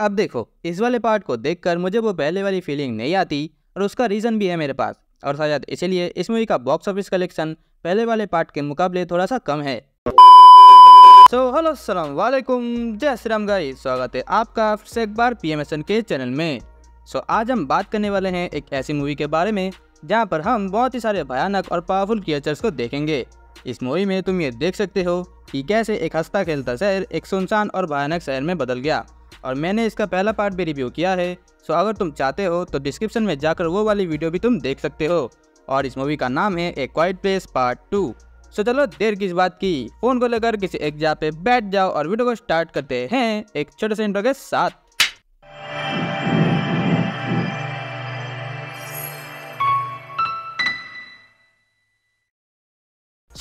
अब देखो, इस वाले पार्ट को देखकर मुझे वो पहले वाली फीलिंग नहीं आती और उसका रीज़न भी है मेरे पास, और शायद इसीलिए इस मूवी का बॉक्स ऑफिस कलेक्शन पहले वाले पार्ट के मुकाबले थोड़ा सा कम है। सो हेलो अस्सलाम वालेकुम, जय श्री राम गाइस, स्वागत है आपका फिर से एक बार पीएमएसएन के चैनल में। आज हम बात करने वाले हैं एक ऐसी मूवी के बारे में जहां पर हम बहुत ही सारे भयानक और पावरफुल क्रिएचर्स को देखेंगे। इस मूवी में तुम ये देख सकते हो कि कैसे एक हंसता खेलता शहर एक सुनसान और भयानक शहर में बदल गया, और मैंने इसका पहला पार्ट भी रिव्यू किया है। अगर तुम चाहते हो तो डिस्क्रिप्शन में जाकर वो वाली वीडियो भी तुम देख सकते हो, और इस मूवी का नाम है ए क्वाइट प्लेस पार्ट 2। चलो देर किस बात की, फोन को लेकर किसी एक जगह पे बैठ जाओ और वीडियो को स्टार्ट करते हैं एक छोटे से इंट्रो के साथ।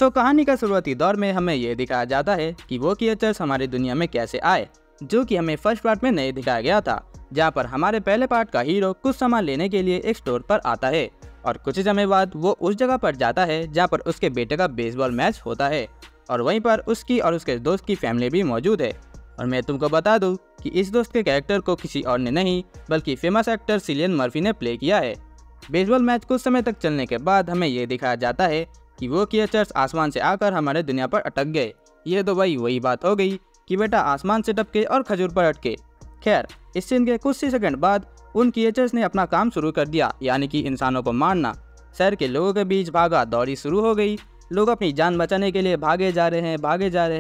कहानी का शुरुआती दौर में हमें ये दिखाया जाता है कि वो क्रिएचर्स हमारी दुनिया में कैसे आए, जो कि हमें फर्स्ट पार्ट में नहीं दिखाया गया था, जहाँ पर हमारे पहले पार्ट का हीरो कुछ सामान लेने के लिए एक स्टोर पर आता है और कुछ समय बाद वो उस जगह पर जाता है जहाँ पर उसके बेटे का बेसबॉल मैच होता है, और वहीं पर उसकी और उसके दोस्त की फैमिली भी मौजूद है। और मैं तुमको बता दूं कि इस दोस्त के कैरेक्टर को किसी और ने नहीं बल्कि फेमस एक्टर सिलियन मर्फी ने प्ले किया है। बेसबॉल मैच कुछ समय तक चलने के बाद हमें ये दिखाया जाता है कि वो क्रिएचर्स आसमान से आकर हमारे दुनिया पर अटक गए। ये तो भाई वही बात हो गई कि बेटा आसमान से टपके और खजूर पर अटके। खैर, इस सीन के कुछ ही सेकंड बाद उन क्रिएचर्स ने अपना काम शुरू कर दिया, यानी कि इंसानों को मारना। शहर के लोगों के बीच भागा दौड़ी शुरू हो गई। लोग अपनी जान बचाने के लिए भागे जा रहे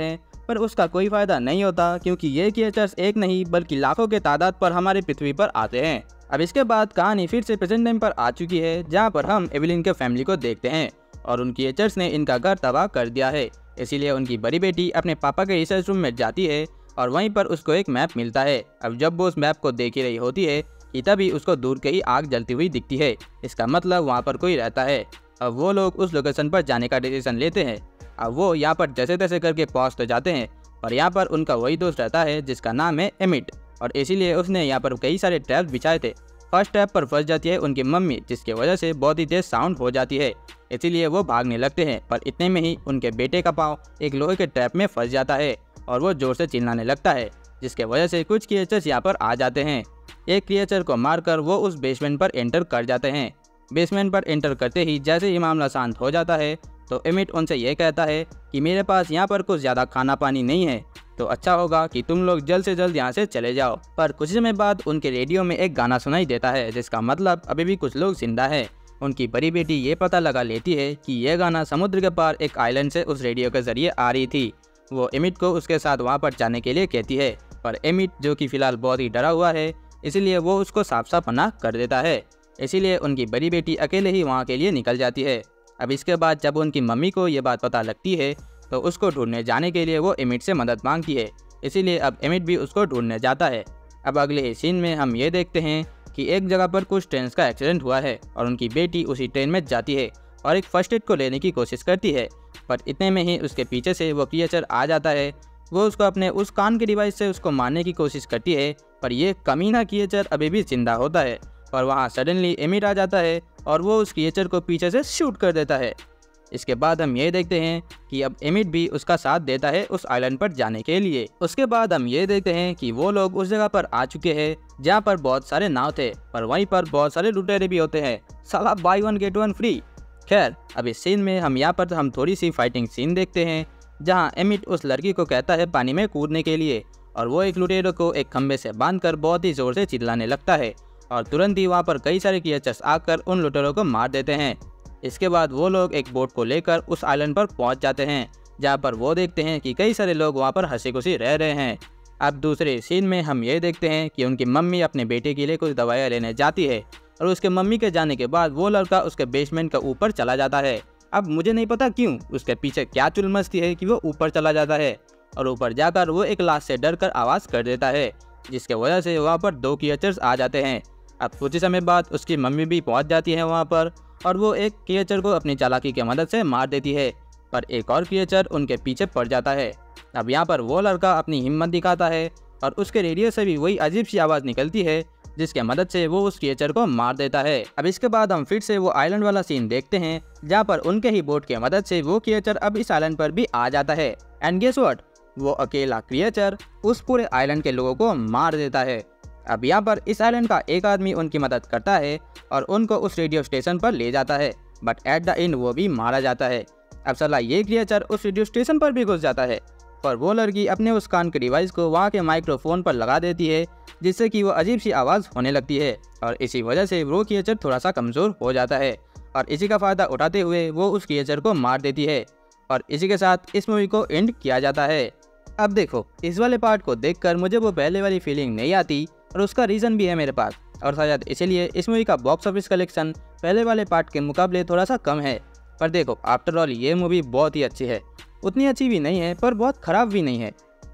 हैं, पर उसका कोई फायदा नहीं होता, क्योंकि ये क्रिएचर्स एक नहीं बल्कि लाखों के तादाद पर हमारी पृथ्वी पर आते हैं। अब इसके बाद कहानी फिर से प्रेजेंट टाइम पर आ चुकी है, जहाँ पर हम एवेलिन के फैमिली को देखते हैं और उन क्रिएचर्स ने इनका घर तबाह कर दिया है। इसीलिए उनकी बड़ी बेटी अपने पापा के रिसर्च रूम में जाती है और वहीं पर उसको एक मैप मिलता है। अब जब वो उस मैप को देख ही रही होती है कि तभी उसको दूर कहीं आग जलती हुई दिखती है। इसका मतलब वहाँ पर कोई रहता है। अब वो लोग उस लोकेशन पर जाने का डिसीजन लेते हैं। अब वो यहाँ पर जैसे तैसे करके पहुँच तो जाते हैं, और यहाँ पर उनका वही दोस्त रहता है जिसका नाम है एमिट, और इसीलिए उसने यहाँ पर कई सारे ट्रैप्स बिछाए थे। फर्स्ट ट्रैप पर फंस जाती है उनकी मम्मी, जिसकी वजह से बहुत ही तेज साउंड हो जाती है। इसीलिए वो भागने लगते हैं, पर इतने में ही उनके बेटे का पाँव एक लोहे के ट्रैप में फंस जाता है और वो जोर से चिल्लाने लगता है, जिसके वजह से कुछ क्रिएचर्स यहाँ पर आ जाते हैं। एक क्रिएचर को मारकर वो उस बेसमेंट पर एंटर कर जाते हैं। बेसमेंट पर एंटर करते ही जैसे ही मामला शांत हो जाता है तो एमिट उनसे ये कहता है कि मेरे पास यहाँ पर कुछ ज़्यादा खाना पानी नहीं है, तो अच्छा होगा कि तुम लोग जल्द से जल्द यहाँ से चले जाओ। पर कुछ समय बाद उनके रेडियो में एक गाना सुनाई देता है, जिसका मतलब अभी भी कुछ लोग जिंदा है। उनकी बड़ी बेटी ये पता लगा लेती है कि यह गाना समुद्र के पार एक आइलैंड से उस रेडियो के जरिए आ रही थी। वो एमिट को उसके साथ वहाँ पर जाने के लिए कहती है, पर एमिट जो कि फिलहाल बहुत ही डरा हुआ है, इसलिए वो उसको साफ साफ मना कर देता है। इसीलिए उनकी बड़ी बेटी अकेले ही वहाँ के लिए निकल जाती है। अब इसके बाद जब उनकी मम्मी को ये बात पता लगती है तो उसको ढूंढने जाने के लिए वो एमिट से मदद मांगती है। इसीलिए अब एमिट भी उसको ढूंढने जाता है। अब अगले सीन में हम ये देखते हैं कि एक जगह पर कुछ ट्रेन का एक्सीडेंट हुआ है और उनकी बेटी उसी ट्रेन में जाती है और एक फर्स्ट एड को लेने की कोशिश करती है, पर इतने में ही उसके पीछे से वो क्रिएचर आ जाता है। वो उसको अपने उस कान के डिवाइस से उसको मारने की कोशिश करती है, पर यह कमीना क्रिएचर अभी भी जिंदा होता है। और वहाँ सडनली एमिट आ जाता है और वो उस क्रिएचर को पीछे से शूट कर देता है। इसके बाद हम ये देखते हैं कि अब एमिट भी उसका साथ देता है उस आइलैंड पर जाने के लिए। उसके बाद हम ये देखते हैं कि वो लोग उस जगह पर आ चुके हैं जहाँ पर बहुत सारे नाव थे, पर वहीं पर बहुत सारे लुटेरे भी होते हैं। साला by one get one free. खैर, अब इस सीन में हम यहाँ पर हम थोड़ी सी फाइटिंग सीन देखते हैं, जहाँ एमिट उस लड़की को कहता है पानी में कूदने के लिए, और वो एक लुटेरे को एक खंबे से बांधकर बहुत ही जोर से चिल्लाने लगता है, और तुरंत ही वहाँ पर कई सारे क्रिएचर्स आकर उन लुटेरों को मार देते हैं। इसके बाद वो लोग एक बोट को लेकर उस आइलैंड पर पहुंच जाते हैं, जहां पर वो देखते हैं कि कई सारे लोग वहां पर हंसी खुशी रह रहे हैं। अब दूसरे सीन में हम ये देखते हैं कि उनकी मम्मी अपने बेटे के लिए कुछ दवाइयाँ लेने जाती है, और उसके मम्मी के जाने के बाद वो लड़का उसके बेसमेंट के ऊपर चला जाता है। अब मुझे नहीं पता क्यों उसके पीछे क्या चुल मस्ती है कि वो ऊपर चला जाता है, और ऊपर जाकर वो एक लाश से डर कर आवाज़ कर देता है, जिसके वजह से वहाँ पर दो क्रिएचर्स आ जाते हैं। अब कुछ समय बाद उसकी मम्मी भी पहुँच जाती है वहाँ पर, और वो एक क्रिएचर को अपनी चालाकी की मदद से मार देती है, पर एक और क्रिएचर उनके पीछे पड़ जाता है। अब यहाँ पर वो लड़का अपनी हिम्मत दिखाता है और उसके रेडियो से भी वही अजीब सी आवाज़ निकलती है, जिसके मदद से वो उस क्रिएचर को मार देता है। अब इसके बाद हम फिर से वो आइलैंड वाला सीन देखते हैं, जहाँ पर उनके ही बोट की मदद से वो क्रिएचर अब इस आइलैंड पर भी आ जाता है। एंड गेस व्हाट, वो अकेला क्रिएचर उस पूरे आइलैंड के लोगों को मार देता है। अब यहाँ पर इस आइलैंड का एक आदमी उनकी मदद करता है और उनको उस रेडियो स्टेशन पर ले जाता है, बट एट द एंड वो भी मारा जाता है। अब साला ये क्रिएचर उस रेडियो स्टेशन पर भी घुस जाता है और वो लड़की अपने उस कान के डिवाइस को वहाँ के माइक्रोफोन पर लगा देती है, जिससे कि वो अजीब सी आवाज़ होने लगती है और इसी वजह से वो क्रिएचर थोड़ा सा कमज़ोर हो जाता है और इसी का फ़ायदा उठाते हुए वो उस क्रिएचर को मार देती है और इसी के साथ इस मूवी को एंड किया जाता है। अब देखो, इस वाले पार्ट को देखकर मुझे वो पहले वाली फीलिंग नहीं आती और उसका रीज़न भी है मेरे पास, और शायद इसीलिए इस मूवी का बॉक्स ऑफिस कलेक्शन पहले वाले पार्ट के मुकाबले थोड़ा सा कम है। पर देखो, आफ्टर ऑल ये मूवी बहुत ही अच्छी है, उतनी अच्छी भी नहीं है पर बहुत ख़राब भी नहीं है।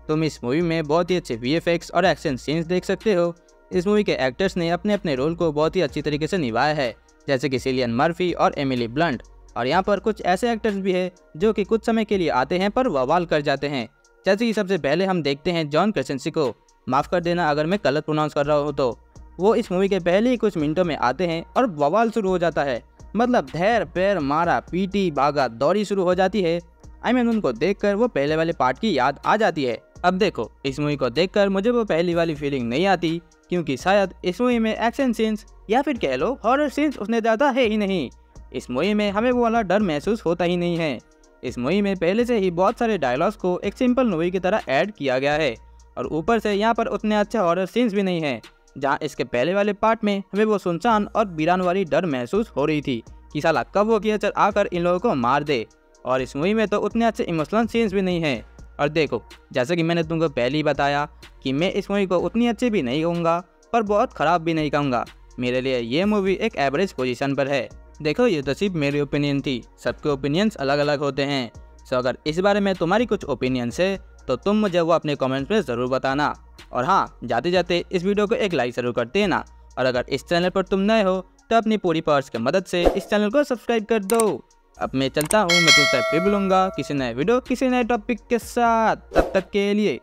तुम इस मूवी में बहुत ही अच्छे VFX और एक्शन सीन्स देख सकते हो। इस मूवी के एक्टर्स ने अपने अपने रोल को बहुत ही अच्छी तरीके से निभाया है, जैसे कि सिलियन मर्फी और एमिली ब्लंट। और यहाँ पर कुछ ऐसे एक्टर्स भी हैं जो कि कुछ समय के लिए आते हैं पर बवाल कर जाते हैं, जैसे कि सबसे पहले हम देखते हैं जॉन क्रेसेंसी को। माफ़ कर देना अगर मैं गलत प्रोनाउंस कर रहा हूँ तो। वो इस मूवी के पहले ही कुछ मिनटों में आते हैं और बवाल शुरू हो जाता है, मतलब धैर पैर मारा पीटी भागा दौड़ी शुरू हो जाती है। उनको देखकर वो पहले वाले पार्ट की याद आ जाती है। अब देखो, इस मूवी को देखकर मुझे वो पहली वाली फीलिंग नहीं आती, क्योंकि शायद इस मूवी में एक्शन सीन्स या फिर कह लो हॉरर सीन्स उतने ज़्यादा है ही नहीं। इस मूवी में हमें वो वाला डर महसूस होता ही नहीं है। इस मूवी में पहले से ही बहुत सारे डायलॉग्स को एक सिंपल मूवी की तरह ऐड किया गया है और ऊपर से यहाँ पर उतने अच्छे हॉरर सीन्स भी नहीं हैं, जहाँ इसके पहले वाले पार्ट में हमें वो सुनसान और वीरान वाली डर महसूस हो रही थी कि साला कब वो क्रिएचर आकर इन लोगों को मार दे। और इस मूवी में तो उतने अच्छे इमोशनल सीन्स भी नहीं हैं। और देखो, जैसे कि मैंने तुमको पहले ही बताया कि मैं इस मूवी को उतनी अच्छी भी नहीं कहूँगा पर बहुत ख़राब भी नहीं कहूँगा। मेरे लिए ये मूवी एक एवरेज पोजीशन पर है। देखो, ये तो सिर्फ मेरी ओपिनियन थी, सबके ओपिनियंस अलग अलग होते हैं। सो अगर इस बारे में तुम्हारी कुछ ओपिनियंस है तो तुम मुझे वो अपने कमेंट्स में ज़रूर बताना। और हाँ, जाते जाते इस वीडियो को एक लाइक ज़रूर कर देना। और अगर इस चैनल पर तुम नए हो तो अपनी पूरी पावर्स की मदद से इस चैनल को सब्सक्राइब कर दो। अब मैं चलता हूँ, मैं तुमसे फिर मिलूंगा किसी नए वीडियो किसी नए टॉपिक के साथ। तब तक के लिए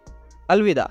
अलविदा।